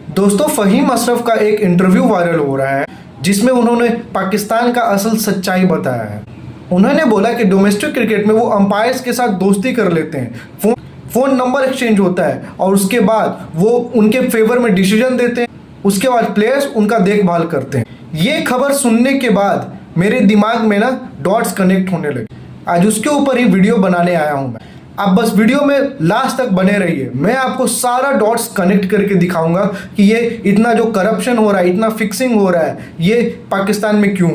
दोस्तों, फ़हीम अशरफ का एक इंटरव्यू वायरल हो रहा है जिसमें उन्होंने पाकिस्तान का असल सच्चाई बताया है। उन्होंने बोला कि डोमेस्टिक क्रिकेट में वो अंपायर्स के साथ दोस्ती कर लेते हैं, फ़ोन नंबर एक्सचेंज होता है और उसके बाद वो उनके फेवर में डिसीजन देते हैं। उसके बाद प्लेयर्स उनका देखभाल करते हैं। ये खबर सुनने के बाद मेरे दिमाग में ना डॉट्स कनेक्ट होने लगे। आज उसके ऊपर ही वीडियो बनाने आया हूँ मैं। आप बस वीडियो में लास्ट तक बने रहिए। मैं आपको सारा डॉट्स कनेक्ट करके दिखाऊंगा कि ये इतना जो करप्शन हो रहा है, इतना फिक्सिंग हो रहा है, ये पाकिस्तान में क्यों।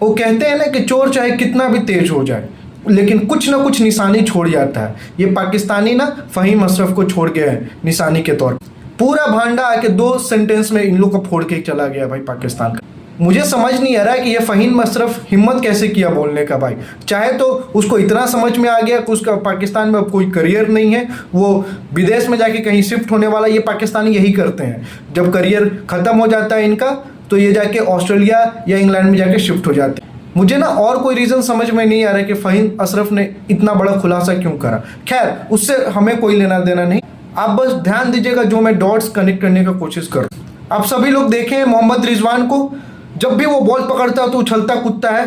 वो कहते हैं ना कि चोर चाहे कितना भी तेज हो जाए लेकिन कुछ ना कुछ निशानी छोड़ जाता है। ये पाकिस्तानी ना फ़हीम अशरफ को छोड़ गया है निशानी के तौर पर। पूरा भांडा आके 2 सेंटेंस में इन लोग को फोड़ के चला गया भाई पाकिस्तान का। मुझे समझ नहीं आ रहा है कि ये फ़हीम अशरफ हिम्मत कैसे किया बोलने का भाई। चाहे तो उसको इतना समझ में आ गया कि उसका पाकिस्तान में अब कोई करियर नहीं है, वो विदेश में जाके कहीं शिफ्ट होने वाला। ये पाकिस्तानी यही करते हैं, जब करियर ख़त्म हो जाता है इनका तो ये जाके ऑस्ट्रेलिया या इंग्लैंड में जाके शिफ्ट हो जाते हैं। मुझे ना और कोई रीज़न समझ में नहीं आ रहा है कि फ़हीम अशरफ ने इतना बड़ा खुलासा क्यों करा। खैर, उससे हमें कोई लेना देना नहीं। आप बस ध्यान दीजिएगा जो मैं डॉट्स कनेक्ट करने का कोशिश कर रहा हूँ। आप सभी लोग देखें हैं मोहम्मद रिजवान को, जब भी वो बॉल पकड़ता है तो उछलता कूदता है।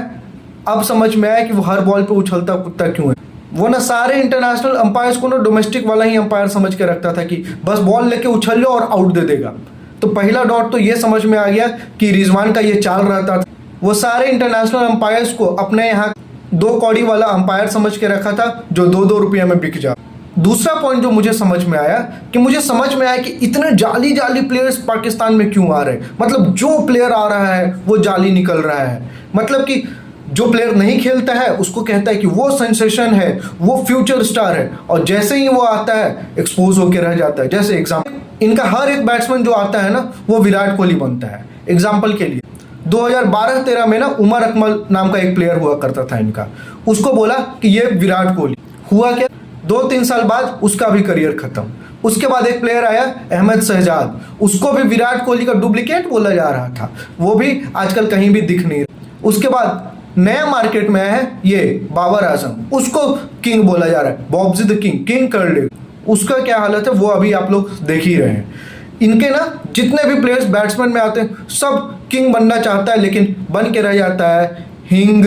अब समझ में आया कि वो हर बॉल पे उछलता कूदता क्यों है। वो ना सारे इंटरनेशनल अंपायर्स को ना डोमेस्टिक वाला ही अंपायर समझ के रखता था कि बस बॉल लेके उछल लो और आउट दे देगा। तो पहला डॉट तो ये समझ में आ गया कि रिजवान का ये चाल रहता था। वो सारे इंटरनेशनल अंपायर्स को अपने यहाँ 2 कौड़ी वाला अंपायर समझ के रखा था जो 2-2 रुपये में बिक जा। दूसरा पॉइंट जो मुझे समझ में आया कि इतने जाली प्लेयर्स पाकिस्तान में क्यों आ रहे हैं। मतलब जो प्लेयर आ रहा है वो जाली निकल रहा है। मतलब कि जो प्लेयर नहीं खेलता है उसको कहता है कि वो सेंसेशन है, वो फ्यूचर स्टार है, और जैसे ही वो आता है एक्सपोज होकर रह जाता है। जैसे एग्जाम्पल, इनका हर एक बैट्समैन जो आता है ना वो विराट कोहली बनता है। एग्जाम्पल के लिए 2012-13 में ना उमर अकमल नाम का एक प्लेयर हुआ करता था इनका, उसको बोला कि ये विराट कोहली। हुआ क्या, 2-3 साल बाद उसका भी करियर खत्म। उसके बाद एक प्लेयर आया अहमद शहजाद, उसको भी विराट कोहली का डुप्लीकेट बोला जा रहा था, वो भी आजकल कहीं भी दिख नहीं रहा। उसके बाद नया मार्केट में आया है ये बाबर आजम, उसको किंग बोला जा रहा है, बॉब्जी द किंग कर ले। उसका क्या हालत है वो अभी आप लोग देख ही रहे हैं। इनके ना जितने भी प्लेयर्स बैट्समैन में आते हैं सब किंग बनना चाहता है लेकिन बन के रह जाता है हिंग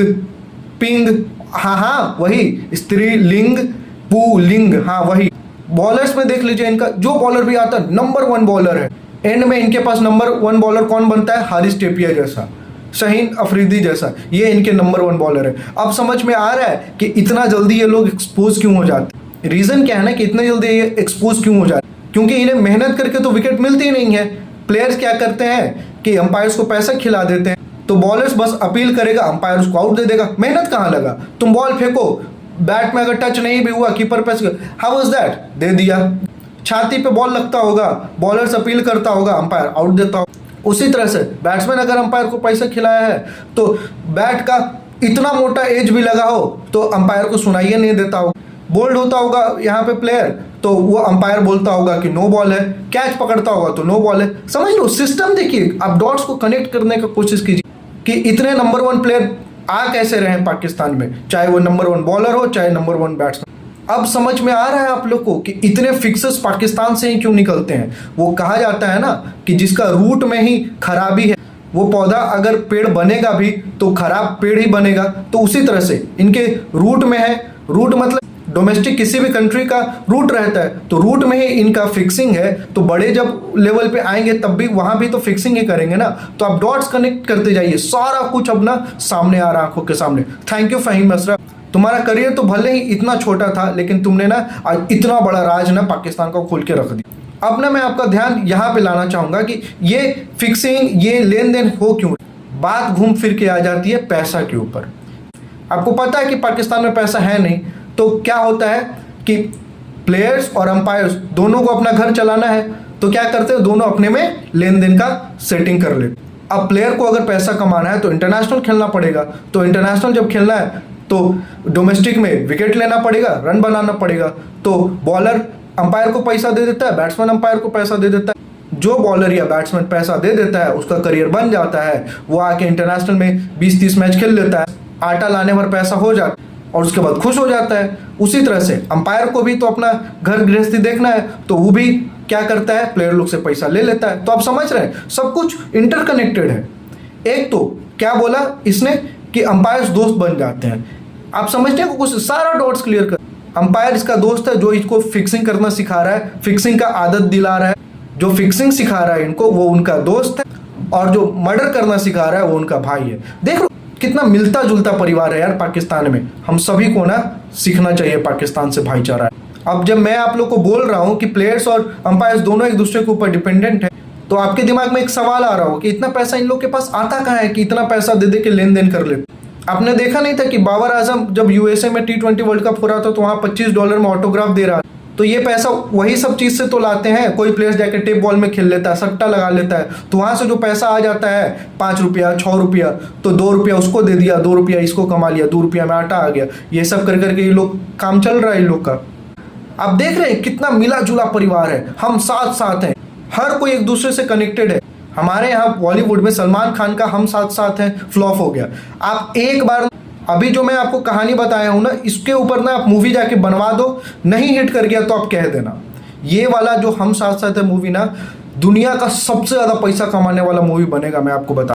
पिंग, हाँ वही स्त्रीलिंग पुलिंग, हाँ वही। बॉलर्स में देख लीजिए, इनका जो बॉलर भी आता है नंबर 1 बॉलर है। एंड में इनके पास नंबर 1 बॉलर कौन बनता है, हारिस टेपिया जैसा, शाहीन अफरीदी जैसा, ये इनके नंबर 1 बॉलर है। अब समझ में आ रहा है कि इतना जल्दी ये लोग एक्सपोज क्यों हो जाते हैं। रीज़न क्या है ना कि इतना जल्दी ये एक्सपोज क्यों हो जाते हैं, क्योंकि इन्हें मेहनत करके तो विकेट मिलती नहीं है। प्लेयर्स क्या करते हैं कि अंपायर्स को पैसा खिला देते हैं, तो बॉलर्स बस अपील करेगा, अंपायर उसको आउट दे देगा। मेहनत कहाँ लगा, तुम बॉल फेंको, बैट में अगर टच नहीं भी हुआ कीपर पे, हाउ वाज दैट, दे दिया। छाती पे बॉल लगता होगा, बॉलर्स अपील करता होगा, अंपायर आउट देता होगा। उसी तरह से बैट्समैन अगर अंपायर को पैसा खिलाया है तो बैट का इतना मोटा एज भी लगा हो तो अंपायर को सुनाइए नहीं देता हो। बोल्ड होता होगा यहाँ पे प्लेयर तो वो अंपायर बोलता होगा कि नो बॉल है, कैच पकड़ता होगा तो नो बॉल है। समझ लो सिस्टम। देखिए, आप डॉट्स को कनेक्ट करने का कोशिश कीजिए कि इतने नंबर 1 प्लेयर आ कैसे रहे पाकिस्तान में, चाहे वो नंबर 1 बॉलर हो चाहे नंबर 1 बैट्समैन। अब समझ में आ रहा है आप लोग को कि इतने फिक्सेस पाकिस्तान से ही क्यों निकलते हैं। वो कहा जाता है ना कि जिसका रूट में ही खराबी है, वो पौधा अगर पेड़ बनेगा भी तो खराब पेड़ ही बनेगा। तो उसी तरह से इनके रूट में है। रूट मतलब डोमेस्टिक किसी भी कंट्री का रूट रहता है, तो रूट में ही इनका फिक्सिंग है। तो बड़े जब लेवल पे आएंगे तब भी वहां भी तो फिक्सिंग ही करेंगे ना। तो आप डॉट्स कनेक्ट करते जाइए, सारा कुछ अब ना सामने आ रहा है आंखों के सामने। थैंक यू फ़हीम अशरफ, तुम्हारा करियर तो भले ही इतना छोटा था लेकिन तुमने ना आज इतना बड़ा राज ना पाकिस्तान को खोल के रख दिया। अब ना मैं आपका ध्यान यहाँ पे लाना चाहूँगा कि ये फिक्सिंग, ये लेन देन हो क्यों। बात घूम फिर के आ जाती है पैसा के ऊपर। आपको पता है कि पाकिस्तान में पैसा है नहीं, तो क्या होता है कि प्लेयर्स और अंपायर्स दोनों को अपना घर चलाना है, तो क्या करते हैं, दोनों अपने में लेन देन का सेटिंग कर लेते। अब प्लेयर को अगर पैसा कमाना है तो इंटरनेशनल खेलना पड़ेगा, तो इंटरनेशनल जब खेलना है तो डोमेस्टिक में विकेट लेना पड़ेगा, रन बनाना पड़ेगा। तो बॉलर अंपायर को पैसा दे देता है, बैट्समैन अंपायर को पैसा दे देता है। जो बॉलर या बैट्समैन पैसा दे देता है उसका करियर बन जाता है, वो आके इंटरनेशनल में 20-30 मैच खेल लेता है, आटा लाने भर पैसा हो जाता है और उसके बाद खुश हो जाता है। उसी तरह से अंपायर को भी तो अपना घर गृहस्थी देखना है, तो वो भी क्या करता है, प्लेयर लोग से पैसा ले लेता है। तो आप समझ रहे हैं सब कुछ इंटरकनेक्टेड है। एक तो क्या बोला इसने कि अंपायर्स दोस्त बन जाते हैं, आप समझते हैं कुछ सारा डॉट्स क्लियर कर। अंपायर इसका दोस्त है जो इसको फिक्सिंग करना सिखा रहा है, फिक्सिंग का आदत दिला रहा है, जो फिक्सिंग सिखा रहा है इनको वो उनका दोस्त है, और जो मर्डर करना सिखा रहा है वो उनका भाई है। देख लो कितना मिलता जुलता परिवार है यार पाकिस्तान में। हम सभी को ना सीखना चाहिए पाकिस्तान से भाईचारा। अब जब मैं आप लोग को बोल रहा हूँ कि प्लेयर्स और अंपायर्स दोनों एक दूसरे के ऊपर डिपेंडेंट है, तो आपके दिमाग में एक सवाल आ रहा हो कि इतना पैसा इन लोग के पास आता कहाँ है कि इतना पैसा दे दे के लेन देन कर लेते। आपने देखा नहीं था कि बाबर आजम जब यूएसए में T20 वर्ल्ड कप हो रहा था तो वहाँ $25 में ऑटोग्राफ दे रहा। तो ये पैसा वही सब चीज़ से तो लाते हैं। कोई प्लेयर्स जाके टेप बॉल में खेल लेता है, सट्टा लगा लेता है, तो वहाँ से जो पैसा आ जाता है 5 रुपया 6 रुपया, तो 2 रुपया उसको दे दिया, 2 रुपया इसको कमा लिया, 2 रुपया में आटा आ गया। ये सब कर करके ये लोग काम चल रहा है इन लोग का। आप देख रहे हैं कितना मिला जुला परिवार है, हम साथ साथ हैं, हर कोई एक दूसरे से कनेक्टेड है। हमारे यहाँ बॉलीवुड में सलमान खान का हम साथ साथ हैं फ्लॉप हो गया। आप एक बार अभी जो मैं आपको कहानी बताया हूँ ना, इसके ऊपर ना आप मूवी जाके बनवा दो, नहीं हिट कर गया तो आप कह देना ये वाला जो हम साथ साथ है मूवी ना दुनिया का सबसे ज़्यादा पैसा कमाने वाला मूवी बनेगा, मैं आपको बता।